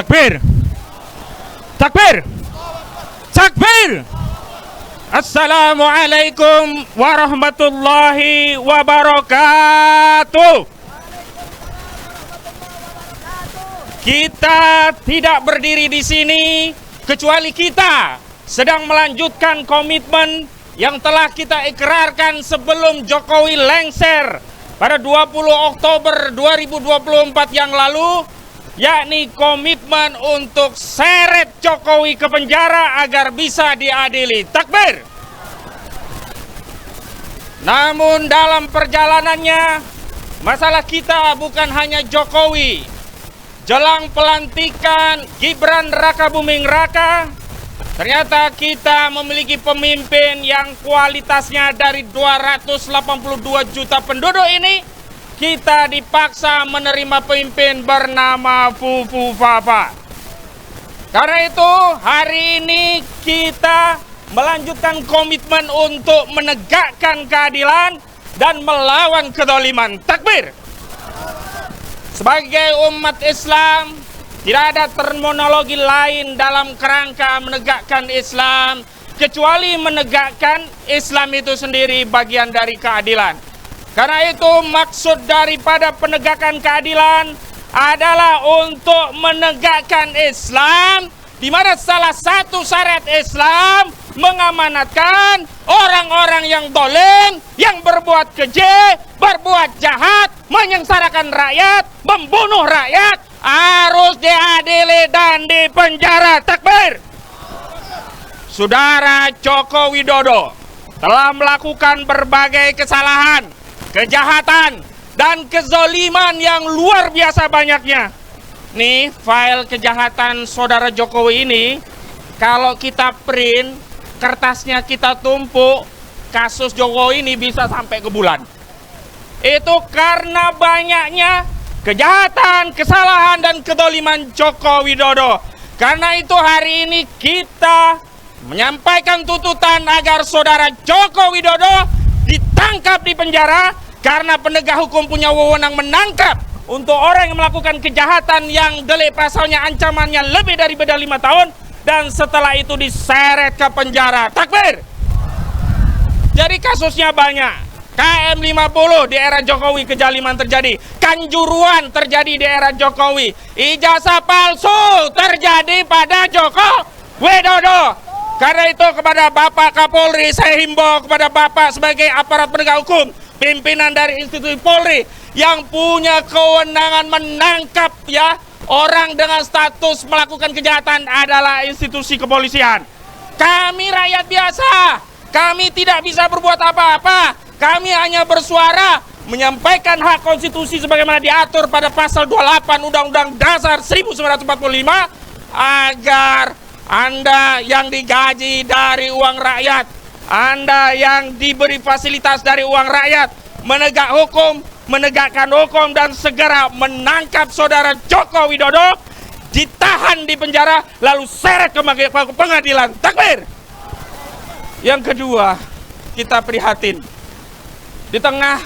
Takbir! Takbir! Takbir! Assalamualaikum warahmatullahi wabarakatuh. Kita tidak berdiri di sini kecuali kita sedang melanjutkan komitmen yang telah kita ikrarkan sebelum Jokowi lengser pada 20 Oktober 2024 yang lalu, yakni komitmen untuk seret Jokowi ke penjara agar bisa diadili. Takbir! Namun dalam perjalanannya, masalah kita bukan hanya Jokowi. Jelang pelantikan Gibran Rakabuming Raka, ternyata kita memiliki pemimpin yang kualitasnya dari 282 juta penduduk ini, kita dipaksa menerima pemimpin bernama Fufu Fafa. Karena itu hari ini kita melanjutkan komitmen untuk menegakkan keadilan dan melawan kezaliman. Takbir! Sebagai umat Islam, tidak ada terminologi lain dalam kerangka menegakkan Islam kecuali menegakkan Islam itu sendiri bagian dari keadilan. Karena itu maksud daripada penegakan keadilan adalah untuk menegakkan Islam, di mana salah satu syariat Islam mengamanatkan orang-orang yang dolim, yang berbuat keji, berbuat jahat, menyengsarakan rakyat, membunuh rakyat, harus diadili dan dipenjara. Takbir! Saudara Joko Widodo telah melakukan berbagai kesalahan, kejahatan, dan kezaliman yang luar biasa banyaknya. Nih, file kejahatan saudara Jokowi ini, kalau kita print, kertasnya kita tumpuk, kasus Jokowi ini bisa sampai ke bulan. Itu karena banyaknya kejahatan, kesalahan, dan kezaliman Joko Widodo. Karena itu hari ini kita menyampaikan tuntutan agar saudara Joko Widodo ditangkap di penjara, karena penegak hukum punya wewenang menangkap untuk orang yang melakukan kejahatan yang delik pasalnya ancamannya lebih daripada 5 tahun, dan setelah itu diseret ke penjara. Takbir! Jadi kasusnya banyak. KM50 di era Jokowi kezaliman terjadi, Kanjuruhan terjadi di era Jokowi, ijazah palsu terjadi pada Joko Widodo. Karena itu kepada Bapak Kapolri saya himbau kepada Bapak sebagai aparat penegak hukum, pimpinan dari institusi Polri yang punya kewenangan menangkap orang dengan status melakukan kejahatan adalah institusi kepolisian. Kami rakyat biasa, kami tidak bisa berbuat apa-apa. Kami hanya bersuara menyampaikan hak konstitusi sebagaimana diatur pada pasal 28 Undang-Undang Dasar 1945 agar Anda yang digaji dari uang rakyat, Anda yang diberi fasilitas dari uang rakyat, menegakkan hukum dan segera menangkap saudara Joko Widodo, ditahan di penjara, lalu seret ke pengadilan. Takbir! Yang kedua, kita prihatin. Di tengah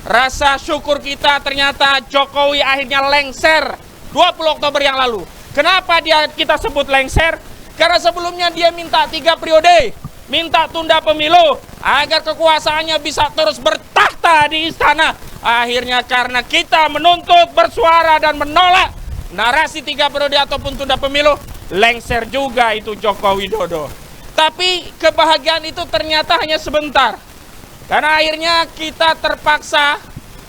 rasa syukur kita, ternyata Jokowi akhirnya lengser 20 Oktober yang lalu. Kenapa kita sebut lengser? Karena sebelumnya dia minta 3 periode, minta tunda pemilu agar kekuasaannya bisa terus bertahta di istana. Akhirnya karena kita menuntut, bersuara, dan menolak narasi 3 periode ataupun tunda pemilu, lengser juga itu Joko Widodo. Tapi kebahagiaan itu ternyata hanya sebentar. Karena akhirnya kita terpaksa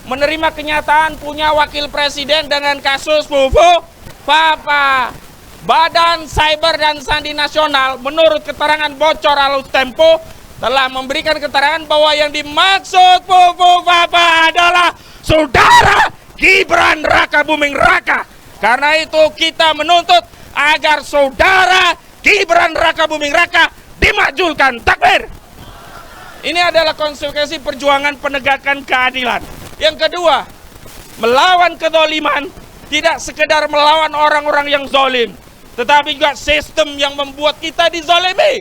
menerima kenyataan punya wakil presiden dengan kasus Fufu Fafa. Badan Cyber dan Sandi Nasional menurut keterangan bocor Alus Tempo telah memberikan keterangan bahwa yang dimaksud Fufu Fafa adalah saudara Gibran Rakabuming Raka. Karena itu kita menuntut agar saudara Gibran Rakabuming Raka dimakzulkan. Takbir! Ini adalah konsekuensi perjuangan penegakan keadilan. Yang kedua, melawan kezaliman tidak sekedar melawan orang-orang yang zalim, tetapi juga sistem yang membuat kita dizalimi.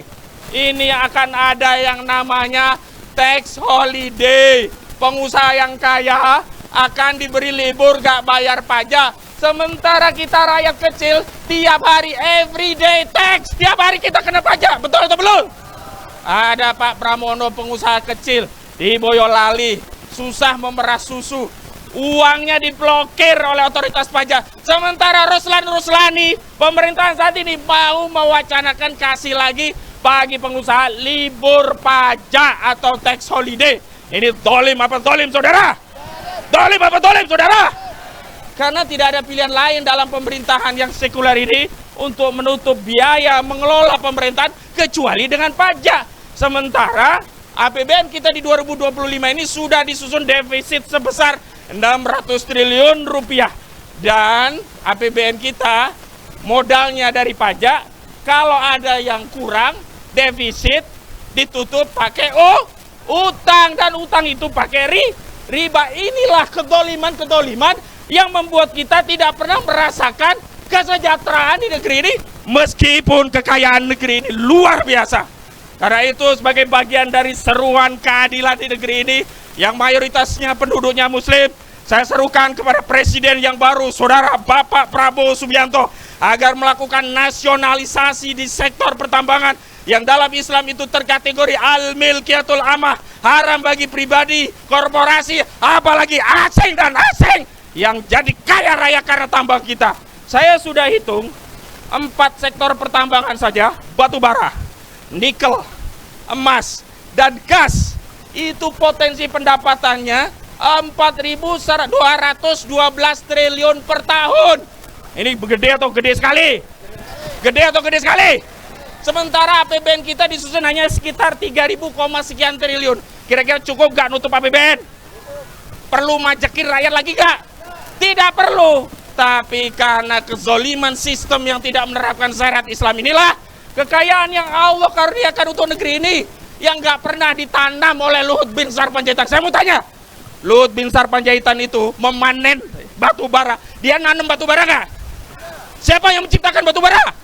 Ini akan ada yang namanya tax holiday. Pengusaha yang kaya akan diberi libur gak bayar pajak. Sementara kita rakyat kecil tiap hari everyday tax, tiap hari kita kena pajak, betul atau belum? Ada Pak Pramono pengusaha kecil di Boyolali, susah memeras susu, uangnya diblokir oleh otoritas pajak. Sementara Ruslan Ruslani, pemerintahan saat ini mau mewacanakan kasih lagi bagi pengusaha libur pajak atau tax holiday. Ini dolim apa dolim, saudara? Dolim apa dolim, saudara? Karena tidak ada pilihan lain dalam pemerintahan yang sekuler ini untuk menutup biaya mengelola pemerintahan kecuali dengan pajak. Sementara APBN kita di 2025 ini sudah disusun defisit sebesar 600 triliun rupiah. Dan APBN kita modalnya dari pajak, kalau ada yang kurang, defisit ditutup pakai utang, dan utang itu pakai riba. Inilah kedoliman-kedoliman yang membuat kita tidak pernah merasakan kesejahteraan di negeri ini, meskipun kekayaan negeri ini luar biasa. Karena itu sebagai bagian dari seruan keadilan di negeri ini yang mayoritasnya penduduknya muslim, saya serukan kepada Presiden yang baru, Saudara Bapak Prabowo Subianto, agar melakukan nasionalisasi di sektor pertambangan yang dalam Islam itu terkategori al-milkiyatul amah, haram bagi pribadi, korporasi, apalagi asing dan asing yang jadi kaya raya karena tambang kita. Saya sudah hitung 4 sektor pertambangan saja, batu bara, nikel, emas, dan gas, itu potensi pendapatannya 4.212 triliun per tahun. Ini gede atau gede sekali? Gede atau gede sekali? Sementara APBN kita disusun hanya sekitar 3.000, sekian triliun. Kira-kira cukup gak nutup APBN? Perlu majekin rakyat lagi gak? Tidak perlu. Tapi karena kezoliman sistem yang tidak menerapkan syariat Islam inilah kekayaan yang Allah karuniakan untuk negeri ini yang gak pernah ditanam oleh Luhut Binsar Panjaitan. Saya mau tanya, Luhut Binsar Panjaitan itu memanen batu bara. Dia nanam batu bara gak? Siapa yang menciptakan batu bara?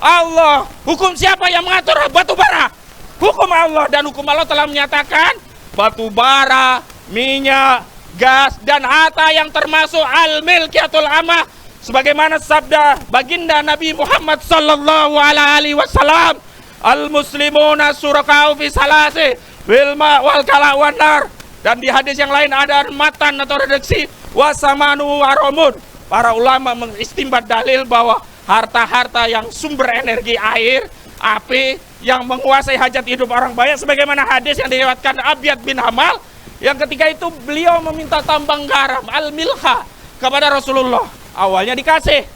Allah. Hukum siapa yang mengatur batu bara? Hukum Allah. Dan hukum Allah telah menyatakan batu bara, minyak, gas, dan harta yang termasuk al-milkiyatul amah, sebagaimana sabda baginda Nabi Muhammad sallallahu alaihi wasallam, al-muslimuna suraka'u fi salasi bil ma wal kala wan nar. Dan di hadis yang lain ada matan atau redaksi wasamanu waromun. Para ulama mengistimbat dalil bahwa harta-harta yang sumber energi air, api, yang menguasai hajat hidup orang banyak, sebagaimana hadis yang diriwayatkan Abyad bin Hamal, yang ketika itu beliau meminta tambang garam al-milha kepada Rasulullah. Awalnya dikasih,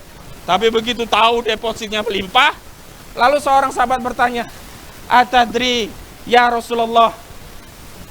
tapi begitu tahu depositnya melimpah, lalu seorang sahabat bertanya, atadri ya Rasulullah,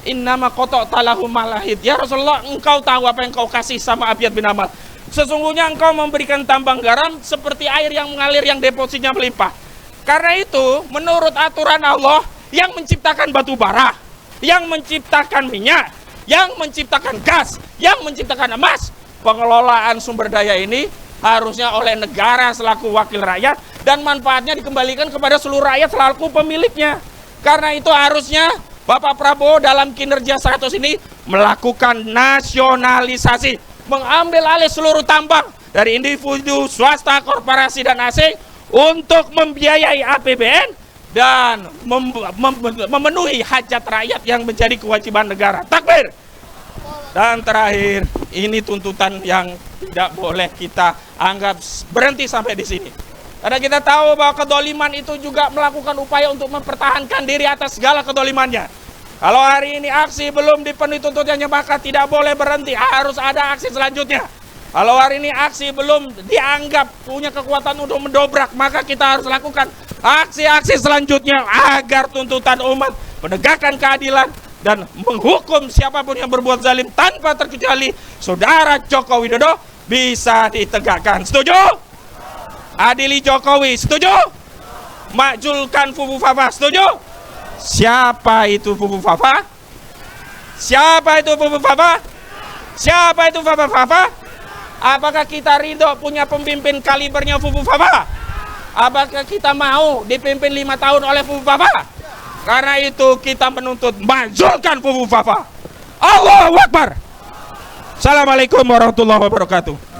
innama kotok talahu malahid. Ya Rasulullah, engkau tahu apa yang kau kasih sama Abyad bin Hamal? Sesungguhnya engkau memberikan tambang garam seperti air yang mengalir yang depositnya melimpah. Karena itu, menurut aturan Allah yang menciptakan batu bara, yang menciptakan minyak, yang menciptakan gas, yang menciptakan emas, pengelolaan sumber daya ini harusnya oleh negara selaku wakil rakyat, dan manfaatnya dikembalikan kepada seluruh rakyat selaku pemiliknya. Karena itu harusnya Bapak Prabowo dalam kinerja 100 ini melakukan nasionalisasi, mengambil alih seluruh tambang dari individu, swasta, korporasi, dan asing untuk membiayai APBN dan memenuhi hajat rakyat yang menjadi kewajiban negara. Takbir! Dan terakhir, ini tuntutan yang tidak boleh kita anggap berhenti sampai di sini. Karena kita tahu bahwa kedoliman itu juga melakukan upaya untuk mempertahankan diri atas segala kedolimannya. Kalau hari ini aksi belum dipenuhi tuntutannya, maka tidak boleh berhenti, harus ada aksi selanjutnya. Kalau hari ini aksi belum dianggap punya kekuatan untuk mendobrak, maka kita harus lakukan aksi-aksi selanjutnya agar tuntutan umat, penegakan keadilan, dan menghukum siapapun yang berbuat zalim tanpa terkecuali Saudara Joko Widodo bisa ditegakkan. Setuju? Adili Jokowi, setuju? Makjulkan Fufu Fafa, setuju? Siapa itu Fufu Fafa? Siapa itu Fufu Fafa? Siapa itu Fafa Fafa? Apakah kita ridho punya pemimpin kalibernya Fufu Fafa? Apakah kita mau dipimpin 5 tahun oleh Fufu Fafa? Karena itu kita menuntut majulkan Fufu Fafa. Allahu Akbar. Assalamualaikum warahmatullahi wabarakatuh.